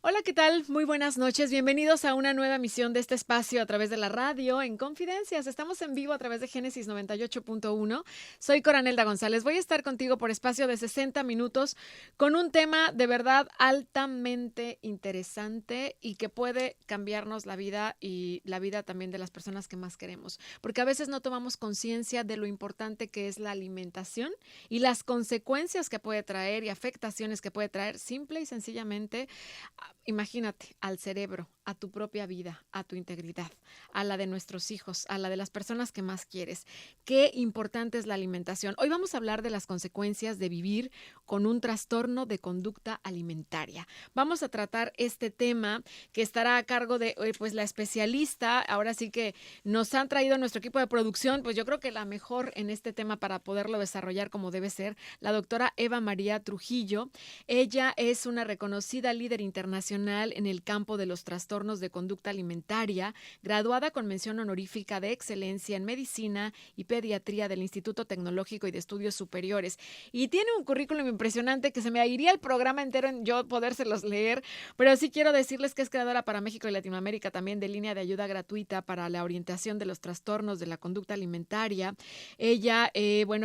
Hola, ¿qué tal? Muy buenas noches. Bienvenidos a una nueva emisión de este espacio a través de la radio en Confidencias. Estamos en vivo a través de Génesis 98.1. Soy Coranelda González. Voy a estar contigo por espacio de 60 minutos con un tema de verdad altamente interesante y que puede cambiarnos la vida y la vida también de las personas que más queremos. Porque a veces no tomamos conciencia de lo importante que es la alimentación y las consecuencias que puede traer y afectaciones que puede traer simple y sencillamente. Imagínate al cerebro, a tu propia vida, a tu integridad, a la de nuestros hijos, a la de las personas que más quieres. Qué importante es la alimentación. Hoy vamos a hablar de las consecuencias de vivir con un trastorno de conducta alimentaria. Vamos a tratar este tema que estará a cargo de pues la especialista. Ahora sí que nos han traído nuestro equipo de producción, pues yo creo que la mejor en este tema para poderlo desarrollar como debe ser, la doctora Eva María Trujillo. Ella es una reconocida líder internacional en el campo de los trastornos de conducta alimentaria, graduada con mención honorífica de excelencia en medicina y pediatría del Instituto Tecnológico y de Estudios Superiores. Y tiene un currículum impresionante que se me iría el programa entero en yo podérselos leer, pero sí quiero decirles que es creadora para México y Latinoamérica también de línea de ayuda gratuita para la orientación de los trastornos de la conducta alimentaria. Ella,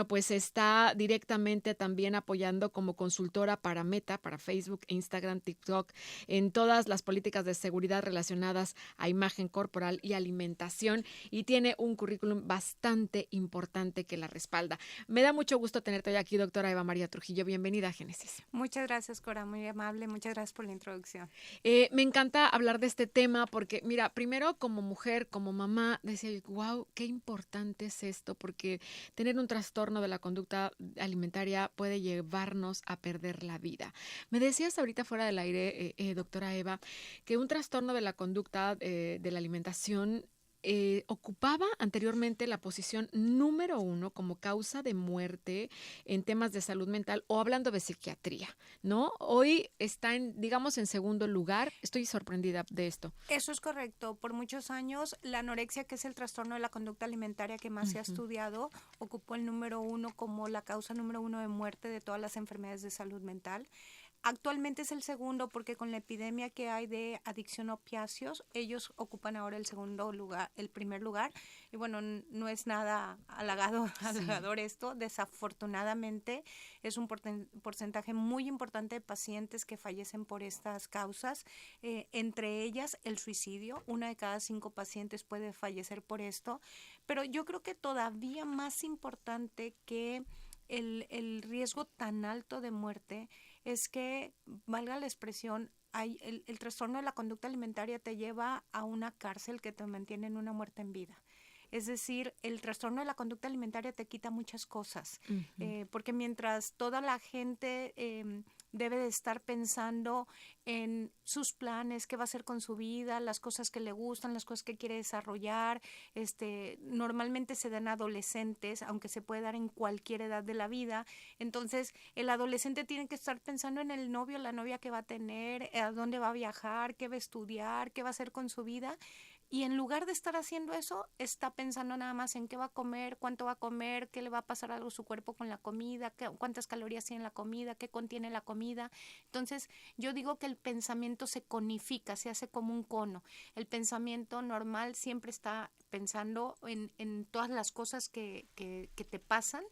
pues está directamente también apoyando como consultora para Meta, para Facebook, Instagram, TikTok, en todas las políticas de seguridad relacionadas a imagen corporal y alimentación, y tiene un currículum bastante importante que la respalda. Me da mucho gusto tenerte hoy aquí, doctora Eva María Trujillo. Bienvenida a Génesis. Muchas gracias, Cora, muy amable. Muchas gracias por la introducción. Me encanta hablar de este tema porque, mira, primero como mujer, como mamá, decía, wow, qué importante es esto, porque tener un trastorno de la conducta alimentaria puede llevarnos a perder la vida. Me decías ahorita fuera del aire, doctora Eva, que un trastorno de la conducta de la alimentación ocupaba anteriormente la posición número 1 como causa de muerte en temas de salud mental o hablando de psiquiatría, ¿no? Hoy está digamos, en segundo lugar. Estoy sorprendida de esto. Eso es correcto. Por muchos años, la anorexia, que es el trastorno de la conducta alimentaria que más se ha estudiado, ocupó el número 1 como la causa número 1 de muerte de todas las enfermedades de salud mental. Actualmente es el segundo porque con la epidemia que hay de adicción a opiáceos, ellos ocupan ahora el segundo lugar, el primer lugar. Y bueno, no es nada halagador esto. Desafortunadamente es un porcentaje muy importante de pacientes que fallecen por estas causas, entre ellas el suicidio. 1 de cada 5 pacientes puede fallecer por esto. Pero yo creo que todavía más importante que el riesgo tan alto de muerte es que, valga la expresión, el trastorno de la conducta alimentaria te lleva a una cárcel que te mantiene en una muerte en vida. Es decir, el trastorno de la conducta alimentaria te quita muchas cosas, porque mientras toda la gente debe de estar pensando en sus planes, qué va a hacer con su vida, las cosas que le gustan, las cosas que quiere desarrollar, normalmente se dan adolescentes, aunque se puede dar en cualquier edad de la vida. Entonces, el adolescente tiene que estar pensando en el novio, la novia que va a tener, a dónde va a viajar, qué va a estudiar, qué va a hacer con su vida. Y en lugar de estar haciendo eso, está pensando nada más en qué va a comer, cuánto va a comer, qué le va a pasar a su cuerpo con la comida, cuántas calorías tiene la comida, qué contiene la comida. Entonces, yo digo que el pensamiento se conifica, se hace como un cono. El pensamiento normal siempre está pensando en todas las cosas que te pasan,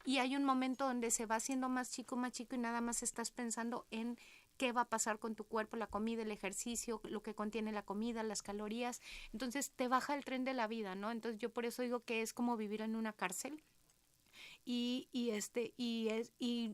y hay un momento donde se va haciendo más chico y nada más estás pensando en qué va a pasar con tu cuerpo, la comida, el ejercicio, lo que contiene la comida, las calorías. Entonces te baja el tren de la vida, ¿no? Entonces yo por eso digo que es como vivir en una cárcel. Y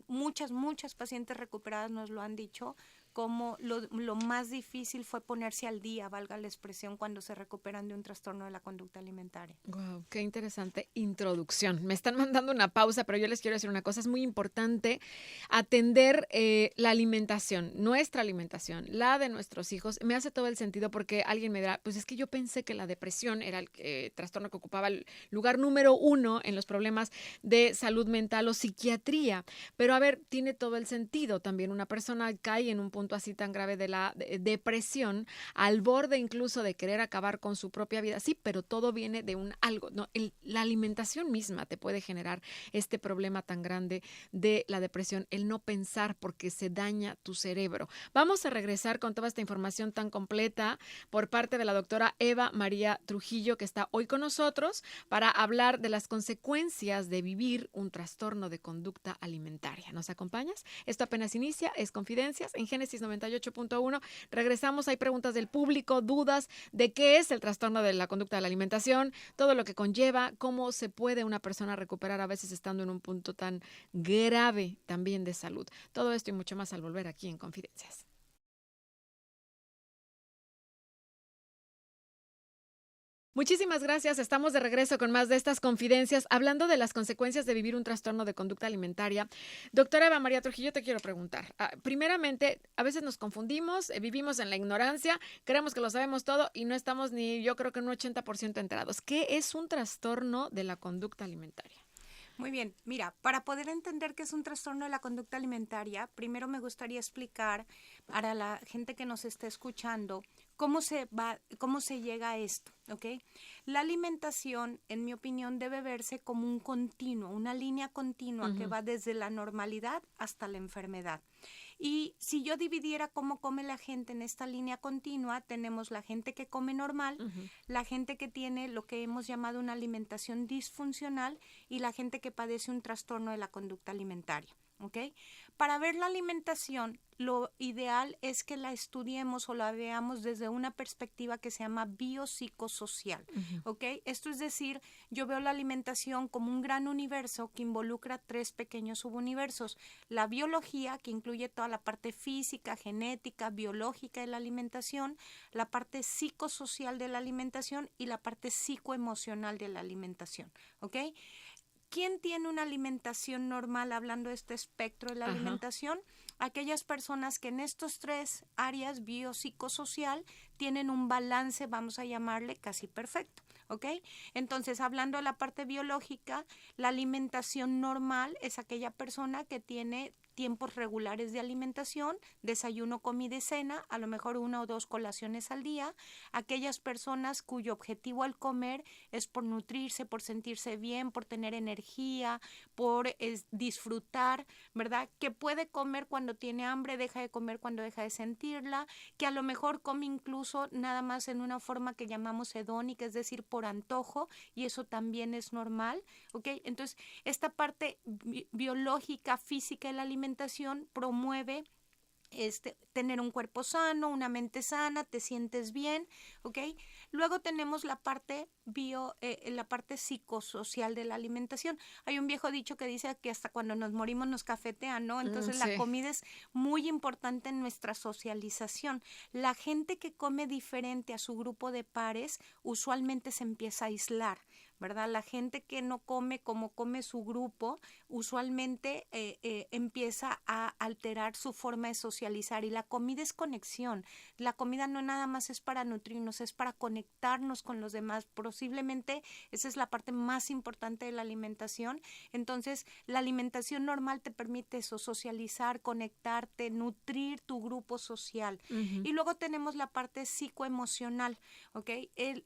muchas pacientes recuperadas nos lo han dicho, como lo más difícil fue ponerse al día, valga la expresión, cuando se recuperan de un trastorno de la conducta alimentaria. Wow, qué interesante introducción. Me están mandando una pausa, pero yo les quiero decir una cosa. Es muy importante atender la alimentación, nuestra alimentación, la de nuestros hijos. Me hace todo el sentido porque alguien me dirá, pues es que yo pensé que la depresión era el trastorno que ocupaba el lugar número 1 en los problemas de salud mental o psiquiatría. Pero a ver, tiene todo el sentido. También una persona cae en un punto punto así tan grave de la depresión, al borde incluso de querer acabar con su propia vida. Sí, pero todo viene de un algo, ¿no? La alimentación misma te puede generar este problema tan grande de la depresión, el no pensar porque se daña tu cerebro. Vamos a regresar con toda esta información tan completa por parte de la doctora Eva María Trujillo, que está hoy con nosotros para hablar de las consecuencias de vivir un trastorno de conducta alimentaria. ¿Nos acompañas? Esto apenas inicia, es Confidencias en Génesis 98.1. Regresamos, hay preguntas del público, dudas de qué es el trastorno de la conducta de la alimentación, todo lo que conlleva, cómo se puede una persona recuperar a veces estando en un punto tan grave también de salud. Todo esto y mucho más al volver aquí en Confidencias. Muchísimas gracias. Estamos de regreso con más de estas confidencias, hablando de las consecuencias de vivir un trastorno de conducta alimentaria. Doctora Eva María Trujillo, te quiero preguntar. Primeramente, a veces nos confundimos, vivimos en la ignorancia, creemos que lo sabemos todo y no estamos ni, yo creo que un 80% enterados. ¿Qué es un trastorno de la conducta alimentaria? Muy bien, mira, para poder entender qué es un trastorno de la conducta alimentaria, primero me gustaría explicar para la gente que nos está escuchando cómo se llega a esto, ¿ok? La alimentación, en mi opinión, debe verse como un continuo, una línea continua que va desde la normalidad hasta la enfermedad. Y si yo dividiera cómo come la gente en esta línea continua, tenemos la gente que come normal, la gente que tiene lo que hemos llamado una alimentación disfuncional y la gente que padece un trastorno de la conducta alimentaria. ¿Ok? Para ver la alimentación, lo ideal es que la estudiemos o la veamos desde una perspectiva que se llama biopsicosocial. ¿Ok? Esto es decir, yo veo la alimentación como un gran universo que involucra 3 pequeños subuniversos. La biología, que incluye toda la parte física, genética, biológica de la alimentación, la parte psicosocial de la alimentación y la parte psicoemocional de la alimentación. ¿Ok? ¿Quién tiene una alimentación normal, hablando de este espectro de la alimentación? Aquellas personas que en estos 3 áreas, biopsicosocial, tienen un balance, vamos a llamarle, casi perfecto. ¿Ok? Entonces, hablando de la parte biológica, la alimentación normal es aquella persona que tiene tiempos regulares de alimentación, desayuno, comida y cena, a lo mejor 1 o 2 colaciones al día. Aquellas personas cuyo objetivo al comer es por nutrirse, por sentirse bien, por tener energía, por disfrutar, ¿verdad? Que puede comer cuando tiene hambre, deja de comer cuando deja de sentirla, que a lo mejor come incluso nada más en una forma que llamamos hedónica, es decir, por antojo, y eso también es normal, ¿ok? Entonces, esta parte biológica, física de la alimentación promueve tener un cuerpo sano, una mente sana, te sientes bien, ¿ok? Luego tenemos la parte la parte psicosocial de la alimentación. Hay un viejo dicho que dice que hasta cuando nos morimos nos cafetean, ¿no? Entonces la comida es muy importante en nuestra socialización. La gente que come diferente a su grupo de pares usualmente se empieza a aislar, ¿verdad? La gente que no come como come su grupo usualmente empieza a alterar su forma de socializar, y la comida es conexión. La comida no nada más es para nutrirnos, es para conectarnos con los demás. Posiblemente esa es la parte más importante de la alimentación. Entonces, la alimentación normal te permite eso, socializar, conectarte, nutrir tu grupo social. Y luego tenemos la parte psicoemocional, ¿ok?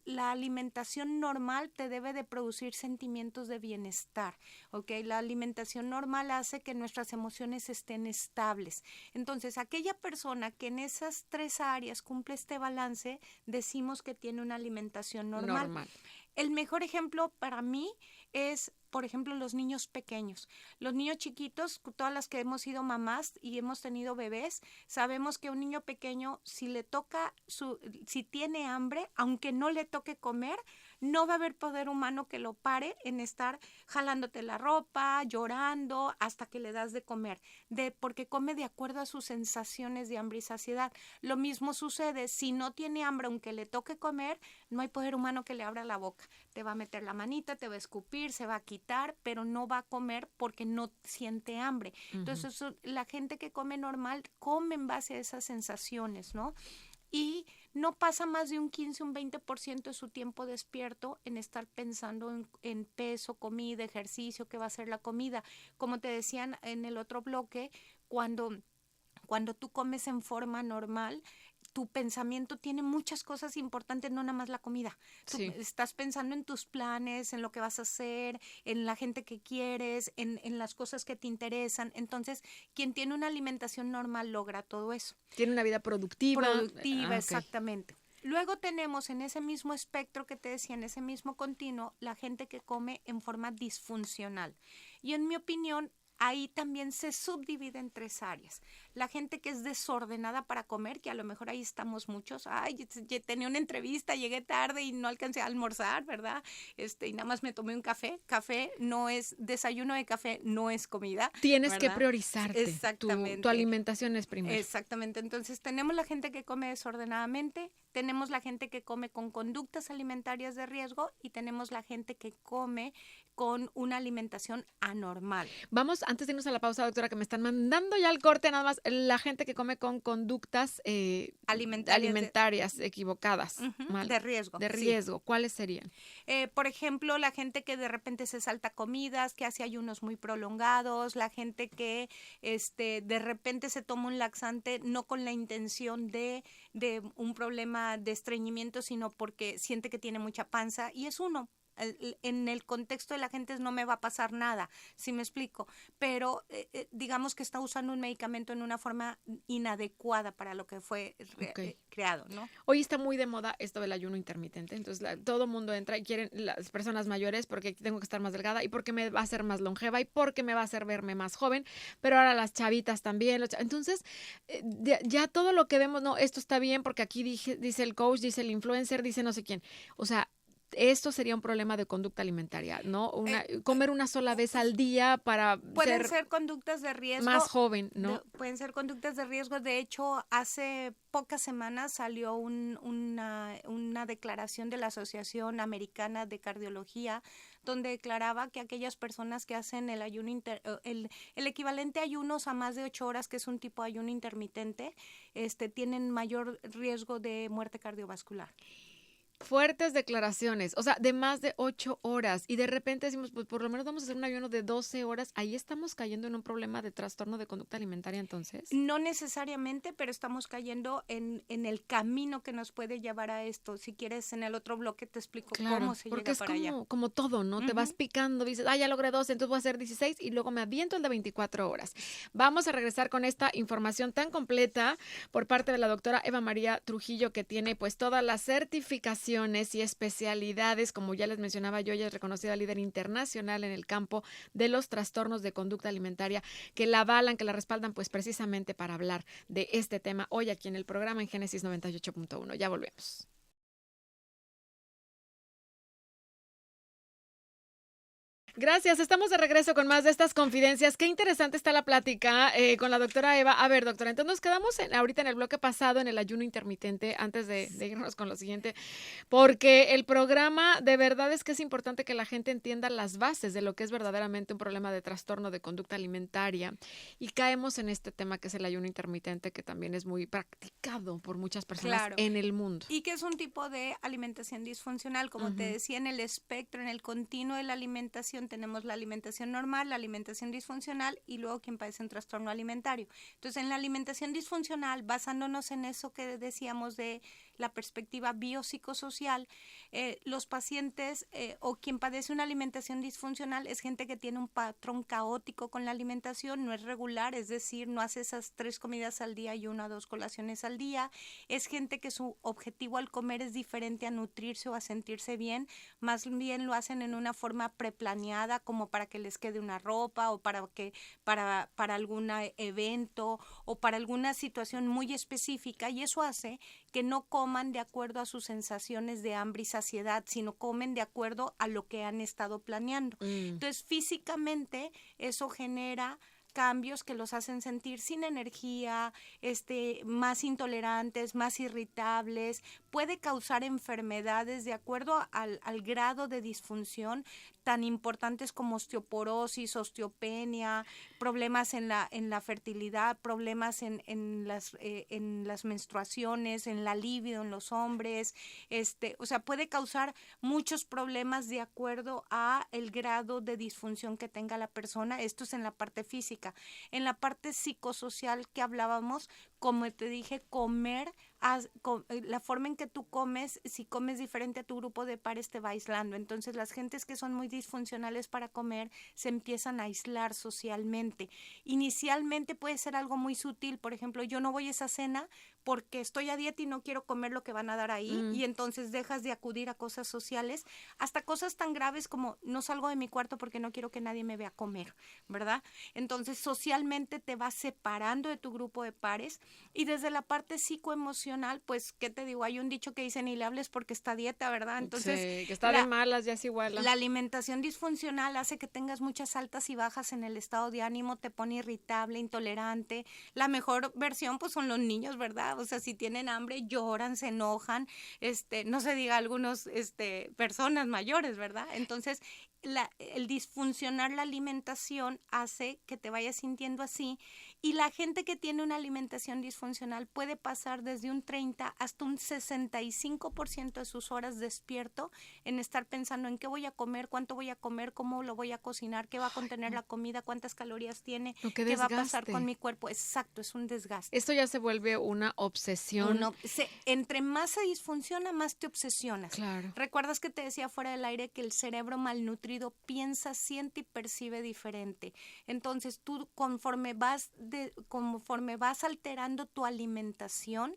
La alimentación normal te debe de producir sentimientos de bienestar, ¿ok? La alimentación normal hace que nuestras emociones estén estables. Entonces, aquella persona que en esas 3 áreas cumple este balance, decimos que tiene una alimentación normal. El mejor ejemplo para mí es, por ejemplo, los niños pequeños. Los niños chiquitos, todas las que hemos sido mamás y hemos tenido bebés, sabemos que un niño pequeño, si tiene hambre, aunque no le toque comer, no va a haber poder humano que lo pare en estar jalándote la ropa, llorando, hasta que le das de comer, porque come de acuerdo a sus sensaciones de hambre y saciedad. Lo mismo sucede, si no tiene hambre, aunque le toque comer, no hay poder humano que le abra la boca. Te va a meter la manita, te va a escupir, se va a quitar, pero no va a comer porque no siente hambre. Entonces, la gente que come normal come en base a esas sensaciones, ¿no? Y no pasa más de un 15, un 20% de su tiempo despierto en estar pensando en peso, comida, ejercicio, qué va a ser la comida. Como te decían en el otro bloque, cuando cuando tú comes en forma normal, tu pensamiento tiene muchas cosas importantes, no nada más la comida. Tú estás pensando en tus planes, en lo que vas a hacer, en la gente que quieres, en las cosas que te interesan. Entonces, quien tiene una alimentación normal logra todo eso. Tiene una vida productiva. Productiva, exactamente. Luego tenemos en ese mismo espectro que te decía, en ese mismo continuo, la gente que come en forma disfuncional. Y en mi opinión, ahí también se subdivide en 3 áreas. La gente que es desordenada para comer, que a lo mejor ahí estamos muchos. Ay, tenía una entrevista, llegué tarde y no alcancé a almorzar, ¿verdad? Y nada más me tomé un café. Café no es, desayuno de café no es comida. Tienes ¿verdad? Que priorizarte. Exactamente. Tu alimentación es primero. Exactamente. Entonces tenemos la gente que come desordenadamente, tenemos la gente que come con conductas alimentarias de riesgo y tenemos la gente que come con una alimentación anormal. Vamos, antes de irnos a la pausa, doctora, que me están mandando ya el corte, nada más, la gente que come con conductas alimentarias equivocadas. Mal. De riesgo. De riesgo, sí. ¿Cuáles serían? Por ejemplo, la gente que de repente se salta comidas, que hace ayunos muy prolongados, la gente que de repente se toma un laxante no con la intención de un problema de estreñimiento, sino porque siente que tiene mucha panza, y es uno. En el contexto de la gente no me va a pasar nada, ¿sí me explico? Pero digamos que está usando un medicamento en una forma inadecuada para lo que fue creado, ¿no? Hoy está muy de moda esto del ayuno intermitente, entonces todo mundo entra y quieren las personas mayores porque tengo que estar más delgada y porque me va a hacer más longeva y porque me va a hacer verme más joven, pero ahora las chavitas también. Entonces, ya todo lo que vemos, no, esto está bien porque aquí dice el coach, dice el influencer, dice no sé quién, o sea, esto sería un problema de conducta alimentaria, ¿no? Comer una sola vez al día para pueden ser conductas de riesgo. Más joven, ¿no? Pueden ser conductas de riesgo. De hecho, hace pocas semanas salió una declaración de la Asociación Americana de Cardiología, donde declaraba que aquellas personas que hacen el ayuno el equivalente a ayunos a más de 8 horas, que es un tipo de ayuno intermitente, tienen mayor riesgo de muerte cardiovascular. Fuertes declaraciones, o sea, de más de 8 horas y de repente decimos, pues por lo menos vamos a hacer un ayuno de 12 horas, ahí estamos cayendo en un problema de trastorno de conducta alimentaria entonces. No necesariamente, pero estamos cayendo en el camino que nos puede llevar a esto. Si quieres, en el otro bloque te explico cómo se llega para allá. Porque es como todo, ¿no? Te vas picando, dices, ya logré 12, entonces voy a hacer 16 y luego me aviento el de 24 horas. Vamos a regresar con esta información tan completa por parte de la doctora Eva María Trujillo, que tiene pues todas las certificaciones y especialidades, como ya les mencionaba yo, ella es reconocida líder internacional en el campo de los trastornos de conducta alimentaria, que la avalan, que la respaldan, pues precisamente para hablar de este tema hoy aquí en el programa en Génesis 98.1. Ya volvemos. Gracias, estamos de regreso con más de estas confidencias. Qué interesante está la plática con la doctora Eva. A ver, doctora, entonces nos quedamos ahorita en el bloque pasado en el ayuno intermitente, antes de irnos con lo siguiente, porque el programa de verdad es que es importante que la gente entienda las bases de lo que es verdaderamente un problema de trastorno de conducta alimentaria, y caemos en este tema que es el ayuno intermitente, que también es muy practicado por muchas personas en el mundo. Y que es un tipo de alimentación disfuncional, como te decía, en el espectro, en el continuo de la alimentación, tenemos la alimentación normal, la alimentación disfuncional y luego quien padece un trastorno alimentario. Entonces, en la alimentación disfuncional, basándonos en eso que decíamos de la perspectiva biopsicosocial, los pacientes o quien padece una alimentación disfuncional es gente que tiene un patrón caótico con la alimentación, no es regular, es decir, no hace esas 3 comidas al día y 1 o 2 colaciones al día. Es gente que su objetivo al comer es diferente a nutrirse o a sentirse bien, más bien lo hacen en una forma preplaneada, como para que les quede una ropa o para algún evento o para alguna situación muy específica, y eso hace que no coman de acuerdo a sus sensaciones de hambre y saciedad, sino comen de acuerdo a lo que han estado planeando. Entonces, físicamente eso genera cambios que los hacen sentir sin energía, más intolerantes, más irritables, puede causar enfermedades de acuerdo al grado de disfunción. tan importantes como osteoporosis, osteopenia, problemas en la fertilidad, problemas en las menstruaciones, en la libido en los hombres, o sea, puede causar muchos problemas de acuerdo a el grado de disfunción que tenga la persona. Esto es en la parte física. En la parte psicosocial que hablábamos, como te dije, comer, la forma en que tú comes, si comes diferente a tu grupo de pares te va aislando. Entonces las gentes que son muy disfuncionales para comer se empiezan a aislar socialmente. Inicialmente puede ser algo muy sutil, por ejemplo, yo no voy a esa cena porque estoy a dieta y no quiero comer lo que van a dar ahí, y entonces dejas de acudir a cosas sociales, hasta cosas tan graves como no salgo de mi cuarto porque no quiero que nadie me vea comer, ¿verdad? Entonces socialmente te vas separando de tu grupo de pares. Y desde la parte psicoemocional, pues, ¿qué te digo? Hay un dicho que dice, ni le hables porque está a dieta, ¿verdad? Entonces, sí, que está de malas, ya es igual. La alimentación disfuncional hace que tengas muchas altas y bajas en el estado de ánimo, te pone irritable, intolerante. La mejor versión, pues, son los niños, ¿verdad? O sea, si tienen hambre, lloran, se enojan, no se diga algunos, personas mayores, ¿verdad? Entonces, el disfuncionar la alimentación hace que te vayas sintiendo así, y la gente que tiene una alimentación disfuncional puede pasar desde un 30 hasta un 65% de sus horas despierto en estar pensando en qué voy a comer, cuánto voy a comer, cómo lo voy a cocinar, qué va a contener la comida, cuántas calorías tiene, qué va a pasar con mi cuerpo. Exacto, es un desgaste. Esto ya se vuelve una obsesión. Entre más se disfunciona, más te obsesionas. Claro. ¿Recuerdas que te decía fuera del aire que el cerebro malnutrido piensa, siente y percibe diferente? Entonces tú conforme vas alterando tu alimentación,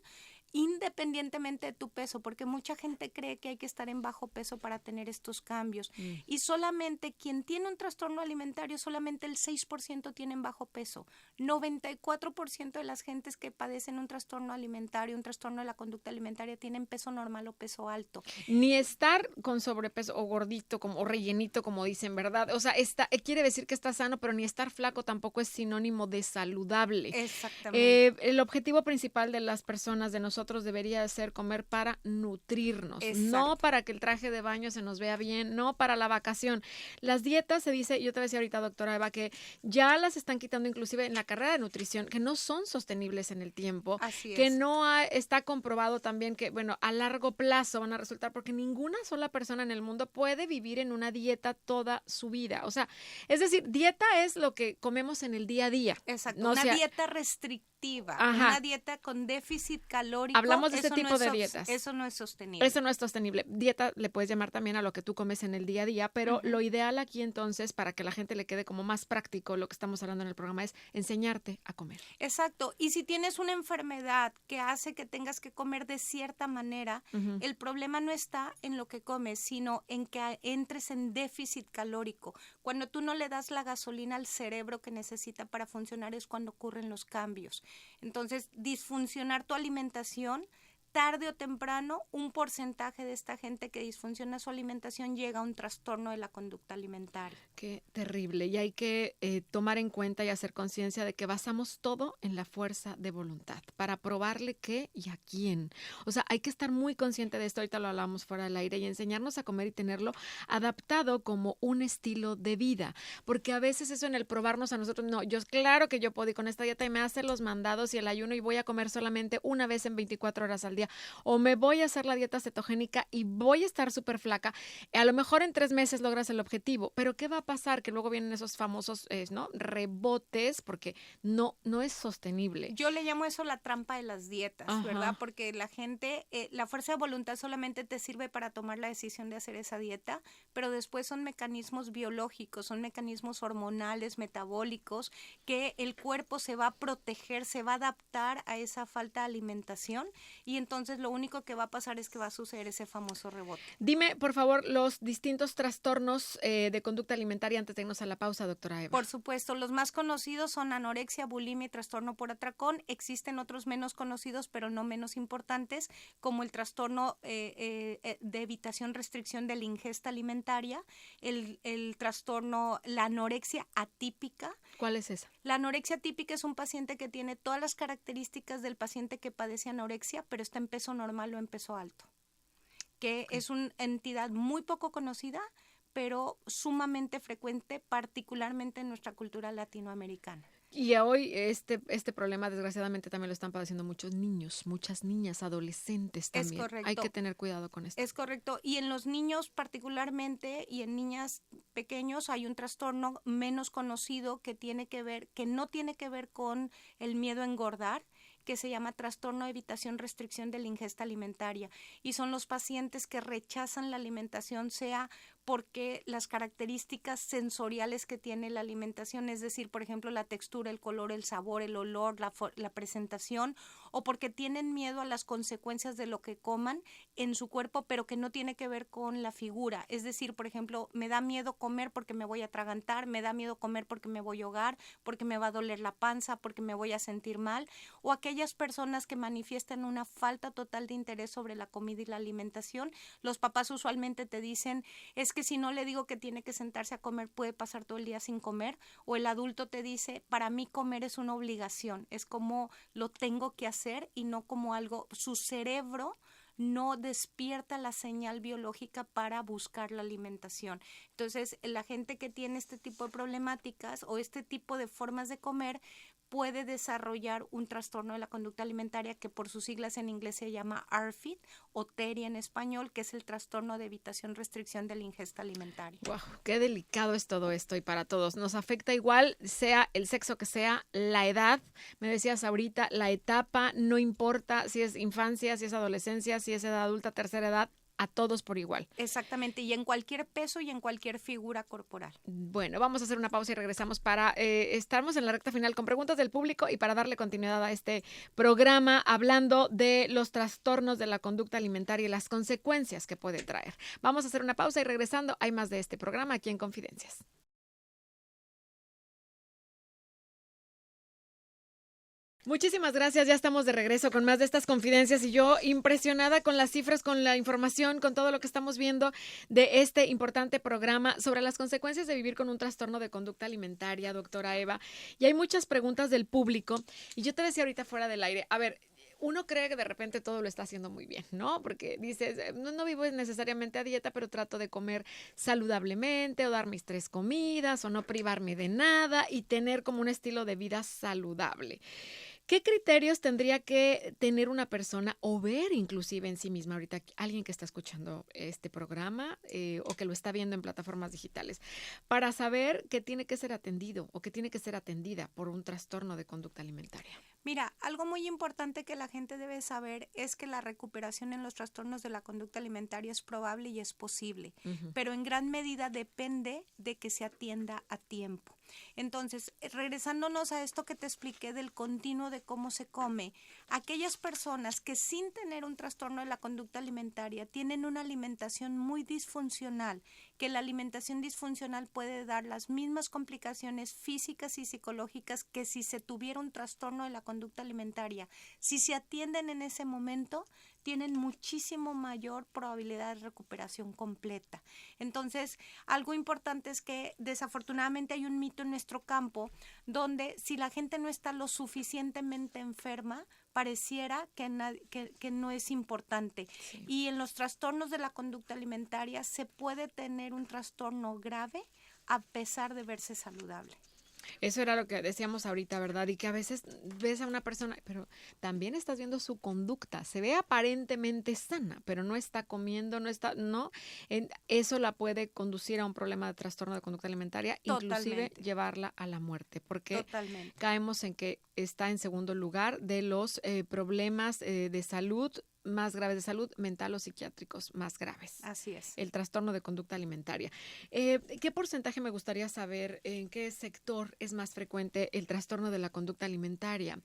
independientemente de tu peso, porque mucha gente cree que hay que estar en bajo peso para tener estos cambios, y solamente quien tiene un trastorno alimentario, solamente el 6% tienen bajo peso. 94% de las gentes que padecen un trastorno alimentario, un trastorno de la conducta alimentaria, tienen peso normal o peso alto. Ni estar con sobrepeso o gordito o rellenito, como dicen, ¿verdad? O sea, quiere decir que está sano, pero ni estar flaco tampoco es sinónimo de saludable. Exactamente. El objetivo principal de las personas, de nosotros, debería ser comer para nutrirnos, no para que el traje de baño se nos vea bien, no para la vacación. Las dietas, se dice, yo te decía ahorita, doctora Eva, que ya las están quitando inclusive en la carrera de nutrición, que no son sostenibles en el tiempo, que no está comprobado también que, bueno, a largo plazo van a resultar, porque ninguna sola persona en el mundo puede vivir en una dieta toda su vida. O sea, es decir, dieta es lo que comemos en el día a día. Exacto, ¿no? Una dieta restrictiva, una dieta con déficit calórico. Hablamos de ese tipo de dietas. Eso no es sostenible. Eso no es sostenible. Dieta le puedes llamar también a lo que tú comes en el día a día, pero lo ideal aquí entonces, para que la gente le quede como más práctico lo que estamos hablando en el programa, es enseñarte a comer. Exacto. Y si tienes una enfermedad que hace que tengas que comer de cierta manera, el problema no está en lo que comes, sino en que entres en déficit calórico. Cuando tú no le das la gasolina al cerebro que necesita para funcionar es cuando ocurren los cambios. Entonces, disfuncionar tu alimentación, tarde o temprano, un porcentaje de esta gente que disfunciona su alimentación llega a un trastorno de la conducta alimentaria. Qué terrible. Y hay que tomar en cuenta y hacer conciencia de que basamos todo en la fuerza de voluntad para probarle qué y a quién. O sea, hay que estar muy consciente de esto. Ahorita lo hablamos fuera del aire, y enseñarnos a comer y tenerlo adaptado como un estilo de vida. Porque a veces eso en el probarnos a nosotros, no, claro que yo puedo ir con esta dieta y me hace los mandados y el ayuno y voy a comer solamente una vez en 24 horas al día. O me voy a hacer la dieta cetogénica y voy a estar súper flaca. A lo mejor en 3 meses logras el objetivo, pero ¿qué va a pasar? Que luego vienen esos famosos rebotes, porque no es sostenible. Yo le llamo eso la trampa de las dietas, ¿verdad? Porque la gente, la fuerza de voluntad solamente te sirve para tomar la decisión de hacer esa dieta, pero después son mecanismos biológicos, son mecanismos hormonales, metabólicos, que el cuerpo se va a proteger, se va a adaptar a esa falta de alimentación, y entonces lo único que va a pasar es que va a suceder ese famoso rebote. Dime, por favor, los distintos trastornos de conducta alimentaria antes de irnos a la pausa, doctora Eva. Por supuesto, los más conocidos son anorexia, bulimia y trastorno por atracón. Existen otros menos conocidos, pero no menos importantes, como el trastorno de evitación, restricción de la ingesta alimentaria, el trastorno, la anorexia atípica. ¿Cuál es esa? La anorexia típica es un paciente que tiene todas las características del paciente que padece anorexia, pero está en peso normal o en peso alto, que es una entidad muy poco conocida, pero sumamente frecuente, particularmente en nuestra cultura latinoamericana. Y hoy este problema desgraciadamente también lo están padeciendo muchos niños, muchas niñas, adolescentes también. Es correcto. Hay que tener cuidado con esto. Es correcto. Y en los niños particularmente y en niñas pequeños hay un trastorno menos conocido que no tiene que ver con el miedo a engordar, que se llama trastorno de evitación restricción de la ingesta alimentaria. Y son los pacientes que rechazan la alimentación, sea porque las características sensoriales que tiene la alimentación, es decir, por ejemplo, la textura, el color, el sabor, el olor, la presentación, o porque tienen miedo a las consecuencias de lo que coman en su cuerpo, pero que no tiene que ver con la figura. Es decir, por ejemplo, me da miedo comer porque me voy a atragantar, me da miedo comer porque me voy a ahogar, porque me va a doler la panza, porque me voy a sentir mal, o aquellas personas que manifiestan una falta total de interés sobre la comida y la alimentación. Los papás usualmente te dicen, es que si no le digo que tiene que sentarse a comer, puede pasar todo el día sin comer, o el adulto te dice, para mí comer es una obligación, es como lo tengo que hacer y no como algo, su cerebro no despierta la señal biológica para buscar la alimentación. Entonces, la gente que tiene este tipo de problemáticas o este tipo de formas de comer puede desarrollar un trastorno de la conducta alimentaria que por sus siglas en inglés se llama ARFID o TERI en español, que es el trastorno de evitación restricción de la ingesta alimentaria. Wow, qué delicado es todo esto y para todos. Nos afecta igual, sea el sexo que sea, la edad, me decías ahorita, la etapa, no importa si es infancia, si es adolescencia, si es edad adulta, tercera edad, a todos por igual. Exactamente, y en cualquier peso y en cualquier figura corporal. Bueno, vamos a hacer una pausa y regresamos para, estamos en la recta final con preguntas del público y para darle continuidad a este programa hablando de los trastornos de la conducta alimentaria y las consecuencias que puede traer. Vamos a hacer una pausa y regresando hay más de este programa aquí en Confidencias. Muchísimas gracias, ya estamos de regreso con más de estas confidencias y yo impresionada con las cifras, con la información, con todo lo que estamos viendo de este importante programa sobre las consecuencias de vivir con un trastorno de conducta alimentaria, doctora Eva. Y hay muchas preguntas del público y yo te decía ahorita fuera del aire, a ver, uno cree que de repente todo lo está haciendo muy bien, ¿no? Porque dices, no vivo necesariamente a dieta, pero trato de comer saludablemente o dar mis 3 comidas o no privarme de nada y tener como un estilo de vida saludable. ¿Qué criterios tendría que tener una persona o ver inclusive en sí misma ahorita alguien que está escuchando este programa o que lo está viendo en plataformas digitales para saber que tiene que ser atendido o que tiene que ser atendida por un trastorno de conducta alimentaria? Mira, algo muy importante que la gente debe saber es que la recuperación en los trastornos de la conducta alimentaria es probable y es posible, pero en gran medida depende de que se atienda a tiempo. Entonces, regresándonos a esto que te expliqué del continuo de cómo se come, aquellas personas que sin tener un trastorno de la conducta alimentaria tienen una alimentación muy disfuncional, que la alimentación disfuncional puede dar las mismas complicaciones físicas y psicológicas que si se tuviera un trastorno de la conducta alimentaria. Si se atienden en ese momento, tienen muchísimo mayor probabilidad de recuperación completa. Entonces, algo importante es que desafortunadamente hay un mito en nuestro campo donde si la gente no está lo suficientemente enferma, pareciera que no es importante. Sí. Y en los trastornos de la conducta alimentaria se puede tener un trastorno grave a pesar de verse saludable. Eso era lo que decíamos ahorita, ¿verdad? Y que a veces ves a una persona, pero también estás viendo su conducta. Se ve aparentemente sana, pero no está comiendo, eso la puede conducir a un problema de trastorno de conducta alimentaria, inclusive llevarla a la muerte, porque caemos en que está en segundo lugar de los problemas de salud más graves de salud mental o psiquiátricos más graves. Así es. El trastorno de conducta alimentaria. ¿Qué porcentaje me gustaría saber en qué sector es más frecuente el trastorno de la conducta alimentaria?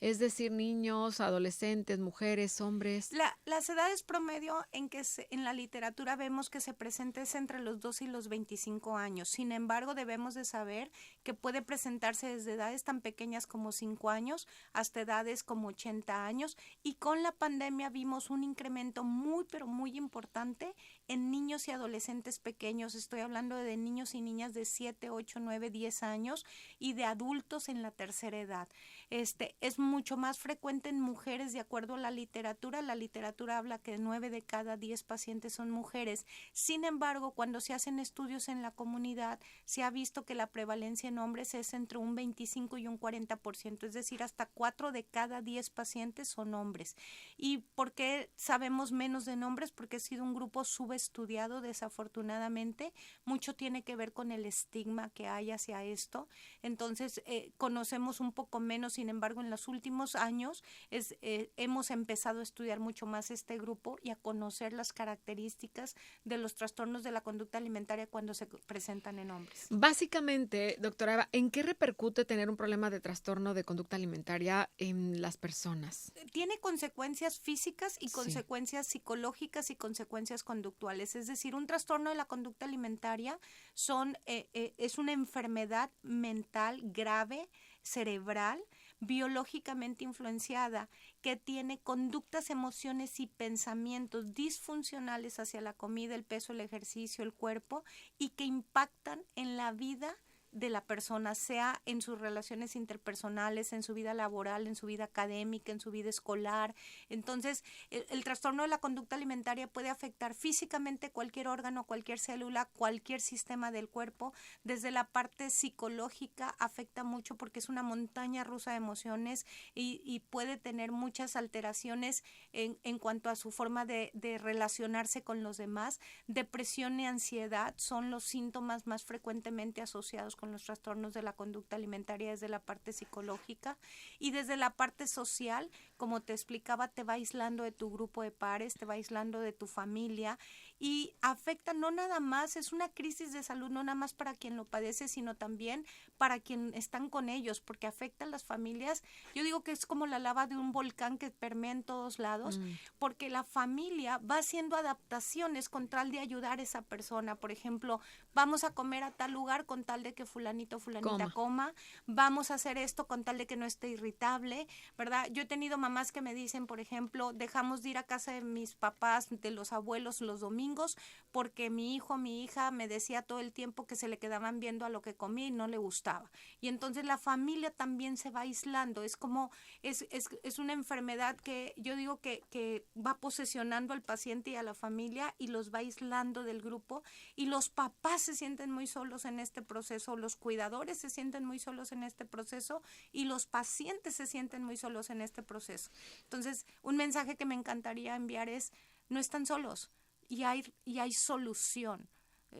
Es decir, niños, adolescentes, mujeres, hombres. Las edades promedio en la literatura vemos que se presenta es entre los 12 y los 25 años. Sin embargo, debemos de saber que puede presentarse desde edades tan pequeñas como 5 años hasta edades como 80 años y con la pandemia vimos un incremento muy, pero muy importante en niños y adolescentes pequeños, estoy hablando de niños y niñas de 7, 8, 9, 10 años y de adultos en la tercera edad. Es mucho más frecuente en mujeres de acuerdo a la literatura. La literatura habla que 9 de cada 10 pacientes son mujeres. Sin embargo, cuando se hacen estudios en la comunidad, se ha visto que la prevalencia en hombres es entre un 25 y un 40%, es decir, hasta 4 de cada 10 pacientes son hombres. ¿Y por qué sabemos menos de hombres? Porque ha sido un grupo subestudiado, desafortunadamente. Mucho tiene que ver con el estigma que hay hacia esto. Entonces, conocemos un poco menos. Sin embargo, en los últimos años hemos empezado a estudiar mucho más este grupo y a conocer las características de los trastornos de la conducta alimentaria cuando se presentan en hombres. Básicamente, doctora Eva, ¿en qué repercute tener un problema de trastorno de conducta alimentaria en las personas? Tiene consecuencias físicas y consecuencias psicológicas y consecuencias conductuales. Es decir, un trastorno de la conducta alimentaria es una enfermedad mental grave, cerebral, biológicamente influenciada, que tiene conductas, emociones y pensamientos disfuncionales hacia la comida, el peso, el ejercicio, el cuerpo, y que impactan en la vida de la persona, sea en sus relaciones interpersonales, en su vida laboral, en su vida académica, en su vida escolar. Entonces, el trastorno de la conducta alimentaria puede afectar físicamente cualquier órgano, cualquier célula, cualquier sistema del cuerpo. Desde la parte psicológica afecta mucho porque es una montaña rusa de emociones y puede tener muchas alteraciones en cuanto a su forma de relacionarse con los demás. Depresión y ansiedad son los síntomas más frecuentemente asociados con los trastornos de la conducta alimentaria desde la parte psicológica, y desde la parte social, como te explicaba, te va aislando de tu grupo de pares, te va aislando de tu familia, y afecta no nada más, es una crisis de salud no nada más para quien lo padece, sino también para quien están con ellos, porque afecta a las familias. Yo digo que es como la lava de un volcán que permea en todos lados, porque la familia va haciendo adaptaciones con tal de ayudar a esa persona. Por ejemplo, vamos a comer a tal lugar con tal de que fulanito, fulanita coma, vamos a hacer esto con tal de que no esté irritable, ¿verdad? Yo he tenido mamás que me dicen, por ejemplo, dejamos de ir a casa de mis papás, de los abuelos los domingos, porque mi hijo, mi hija me decía todo el tiempo que se le quedaban viendo a lo que comía y no le gustaba. Y entonces la familia también se va aislando. Es como, es una enfermedad que yo digo que va posesionando al paciente y a la familia y los va aislando del grupo, y los papás se sienten muy solos en este proceso, los cuidadores se sienten muy solos en este proceso y los pacientes se sienten muy solos en este proceso. Entonces, un mensaje que me encantaría enviar es: no están solos y hay solución.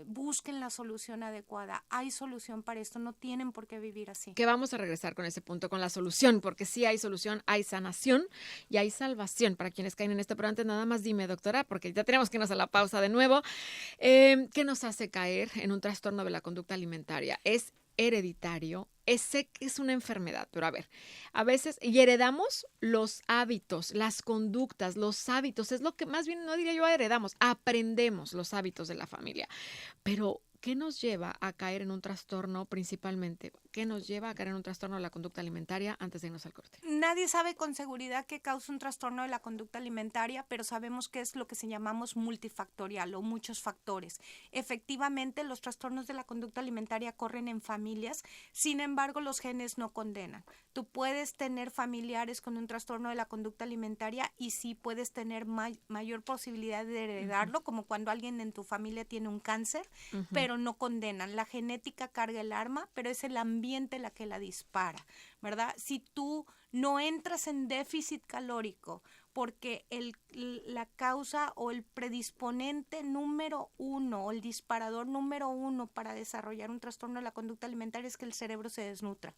Busquen la solución adecuada. Hay solución para esto, no tienen por qué vivir así. Que vamos a regresar con ese punto, con la solución, porque sí hay solución, hay sanación y hay salvación para quienes caen en este. Pero antes nada más dime, doctora, porque ya tenemos que irnos a la pausa de nuevo, ¿qué nos hace caer en un trastorno de la conducta alimentaria? ¿Es hereditario? Sé que es una enfermedad, pero a ver, a veces, y heredamos los hábitos, las conductas, los hábitos, es lo que más bien, no diría yo heredamos, aprendemos los hábitos de la familia. Pero, ¿qué nos lleva a caer en un trastorno principalmente? ¿Qué nos lleva a caer en un trastorno de la conducta alimentaria antes de irnos al corte? Nadie sabe con seguridad qué causa un trastorno de la conducta alimentaria, pero sabemos que es lo que se llamamos multifactorial o muchos factores. Efectivamente, los trastornos de la conducta alimentaria corren en familias, sin embargo, los genes no condenan. Tú puedes tener familiares con un trastorno de la conducta alimentaria y sí puedes tener mayor posibilidad de heredarlo, como cuando alguien en tu familia tiene un cáncer, pero no condenan. La genética carga el arma, pero es el ambiente la que la dispara, ¿verdad? Si tú no entras en déficit calórico porque la causa o el predisponente número uno o el disparador número uno para desarrollar un trastorno de la conducta alimentaria es que el cerebro se desnutra.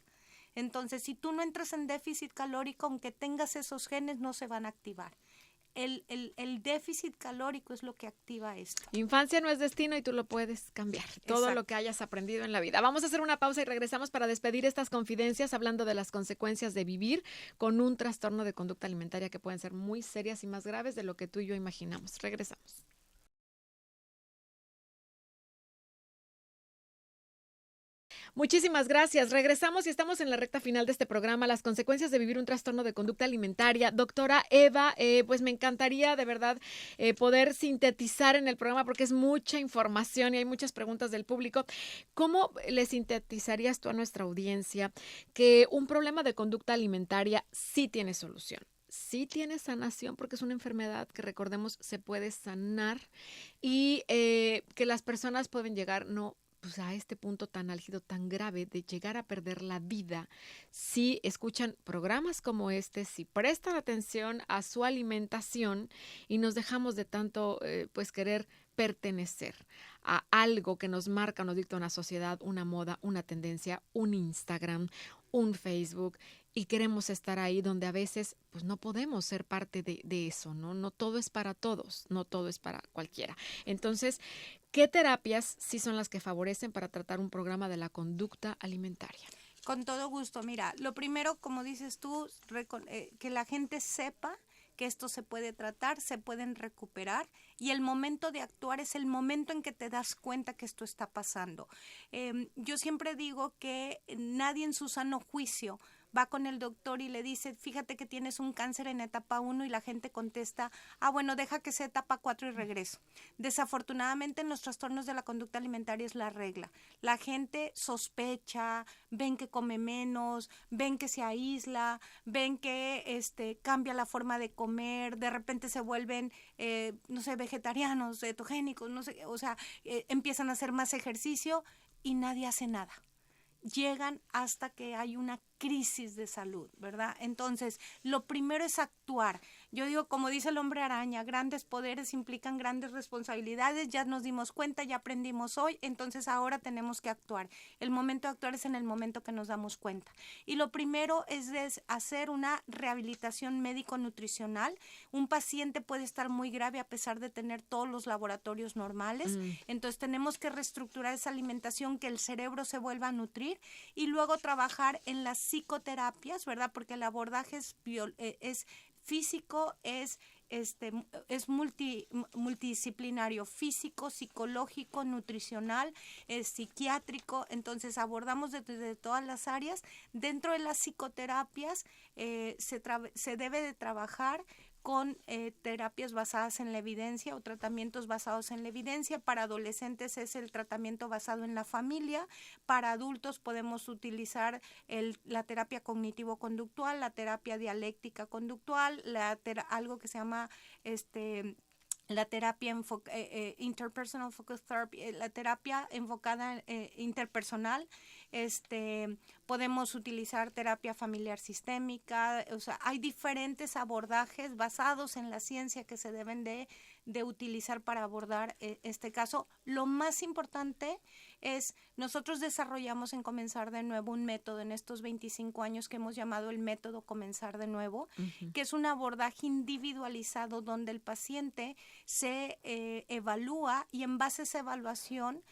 Entonces, si tú no entras en déficit calórico, aunque tengas esos genes, no se van a activar. El déficit calórico es lo que activa esto. Infancia no es destino y tú lo puedes cambiar. Todo Exacto. lo que hayas aprendido en la vida. Vamos a hacer una pausa y regresamos para despedir estas confidencias hablando de las consecuencias de vivir con un trastorno de conducta alimentaria que pueden ser muy serias y más graves de lo que tú y yo imaginamos. Regresamos. Muchísimas gracias. Regresamos y estamos en la recta final de este programa, las consecuencias de vivir un trastorno de conducta alimentaria. Doctora Eva, pues me encantaría de verdad poder sintetizar en el programa porque es mucha información y hay muchas preguntas del público. ¿Cómo le sintetizarías tú a nuestra audiencia que un problema de conducta alimentaria sí tiene solución? Sí tiene sanación porque es una enfermedad que, recordemos, se puede sanar y que las personas pueden llegar pues a este punto tan álgido, tan grave de llegar a perder la vida si escuchan programas como este, si prestan atención a su alimentación y nos dejamos de tanto pues querer pertenecer a algo que nos marca, nos dicta una sociedad, una moda, una tendencia, un Instagram, un Facebook, y queremos estar ahí donde a veces pues no podemos ser parte de eso, ¿no? No todo es para todos, no todo es para cualquiera. Entonces, ¿qué terapias sí son las que favorecen para tratar un programa de la conducta alimentaria? Con todo gusto. Mira, lo primero, como dices tú, que la gente sepa que esto se puede tratar, se pueden recuperar y el momento de actuar es el momento en que te das cuenta que esto está pasando. Yo siempre digo que nadie en su sano juicio va con el doctor y le dice, fíjate que tienes un cáncer en etapa 1 y la gente contesta, bueno, deja que sea etapa 4 y regreso. Desafortunadamente en los trastornos de la conducta alimentaria es la regla. La gente sospecha, ven que come menos, ven que se aísla, ven que cambia la forma de comer, de repente se vuelven, no sé, vegetarianos, cetogénicos, no sé, o sea, empiezan a hacer más ejercicio y nadie hace nada. Llegan hasta que hay una crisis de salud, ¿verdad? Entonces, lo primero es actuar. Yo digo, como dice el hombre araña, grandes poderes implican grandes responsabilidades, ya nos dimos cuenta, ya aprendimos hoy, entonces ahora tenemos que actuar. El momento de actuar es en el momento que nos damos cuenta. Y lo primero es hacer una rehabilitación médico-nutricional. Un paciente puede estar muy grave a pesar de tener todos los laboratorios normales, entonces tenemos que reestructurar esa alimentación, que el cerebro se vuelva a nutrir y luego trabajar en las psicoterapias, ¿verdad? Porque el abordaje es físico, es multidisciplinario, físico, psicológico, nutricional, psiquiátrico. Entonces abordamos desde todas las áreas. Dentro de las psicoterapias se debe de trabajar con terapias basadas en la evidencia o tratamientos basados en la evidencia. Para adolescentes es el tratamiento basado en la familia. Para adultos podemos utilizar la terapia cognitivo-conductual, la terapia dialéctica conductual, algo que se llama la terapia interpersonal focus therapy, la terapia enfocada interpersonal. Podemos utilizar terapia familiar sistémica. O sea, hay diferentes abordajes basados en la ciencia que se deben de utilizar para abordar este caso. Lo más importante es, nosotros desarrollamos en Comenzar de Nuevo un método en estos 25 años que hemos llamado el método Comenzar de Nuevo, que es un abordaje individualizado donde el paciente se evalúa y en base a esa evaluación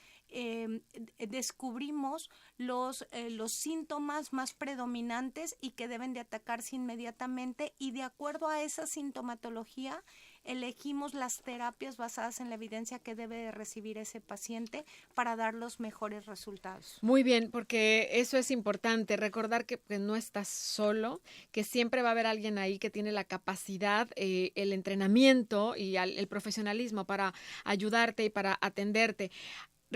descubrimos los síntomas más predominantes y que deben de atacarse inmediatamente, y de acuerdo a esa sintomatología elegimos las terapias basadas en la evidencia que debe de recibir ese paciente para dar los mejores resultados. Muy bien, porque eso es importante, recordar que no estás solo, que siempre va a haber alguien ahí que tiene la capacidad, el entrenamiento y el profesionalismo para ayudarte y para atenderte.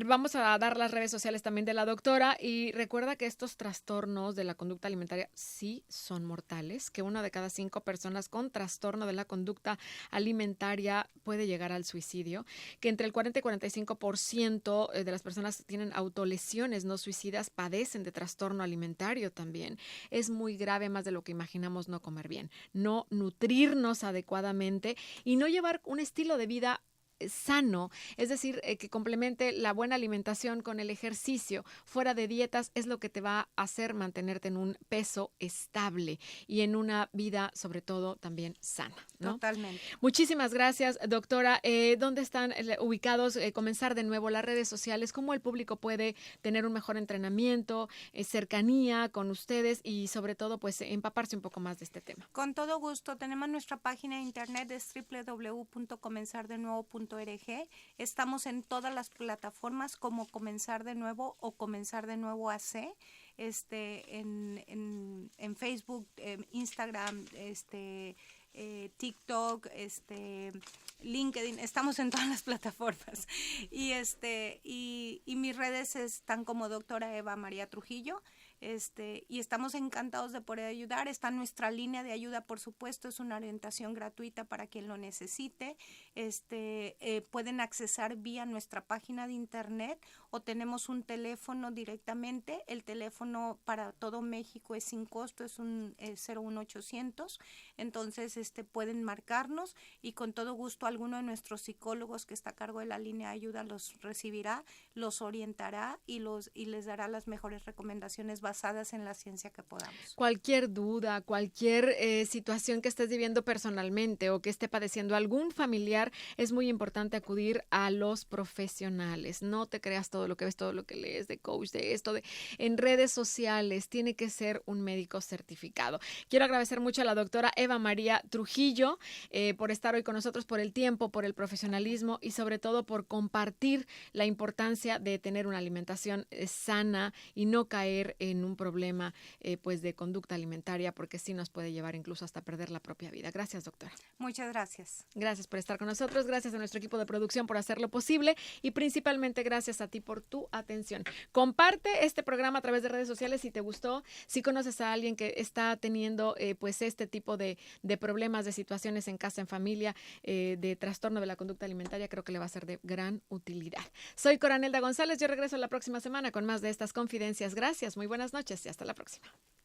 Vamos a dar las redes sociales también de la doctora y recuerda que estos trastornos de la conducta alimentaria sí son mortales, que 1 de cada 5 personas con trastorno de la conducta alimentaria puede llegar al suicidio, que entre el 40 y 45% de las personas que tienen autolesiones no suicidas padecen de trastorno alimentario también. Es muy grave, más de lo que imaginamos, no comer bien, no nutrirnos adecuadamente y no llevar un estilo de vida sano, es decir, que complemente la buena alimentación con el ejercicio, fuera de dietas, es lo que te va a hacer mantenerte en un peso estable y en una vida, sobre todo, también sana, ¿no? Totalmente. Muchísimas gracias, doctora. ¿Dónde están ubicados? Comenzar de nuevo las redes sociales, cómo el público puede tener un mejor entrenamiento, cercanía con ustedes y, sobre todo, pues empaparse un poco más de este tema. Con todo gusto. Tenemos nuestra página de internet, es www.comenzardenuevo.com. Estamos en todas las plataformas como Comenzar de Nuevo o Comenzar de Nuevo AC, en Facebook, Instagram, TikTok, LinkedIn, estamos en todas las plataformas. Y mis redes están como doctora Eva María Trujillo. Y estamos encantados de poder ayudar. Está nuestra línea de ayuda, por supuesto, es una orientación gratuita para quien lo necesite. Pueden accesar vía nuestra página de internet o tenemos un teléfono directamente. El teléfono para todo México es sin costo, es un 01800. Entonces pueden marcarnos y con todo gusto alguno de nuestros psicólogos que está a cargo de la línea de ayuda los recibirá, los orientará y les dará las mejores recomendaciones basadas en la ciencia que podamos. Cualquier duda, cualquier situación que estés viviendo personalmente o que esté padeciendo algún familiar, es muy importante acudir a los profesionales. No te creas todo lo que ves, todo lo que lees de coach, de esto, en redes sociales. Tiene que ser un médico certificado. Quiero agradecer mucho a la doctora Eva María Trujillo por estar hoy con nosotros, por el tiempo, por el profesionalismo y sobre todo por compartir la importancia de tener una alimentación sana y no caer en un problema pues de conducta alimentaria, porque sí nos puede llevar incluso hasta perder la propia vida. Gracias, doctora. Muchas gracias. Gracias por estar con nosotros, gracias a nuestro equipo de producción por hacerlo posible y principalmente gracias a ti por tu atención. Comparte este programa a través de redes sociales si te gustó, si conoces a alguien que está teniendo pues este tipo de problemas, de situaciones en casa, en familia, de trastorno de la conducta alimentaria, creo que le va a ser de gran utilidad. Soy Coranelda González, yo regreso la próxima semana con más de estas confidencias. Gracias, muy buenas noches y hasta la próxima.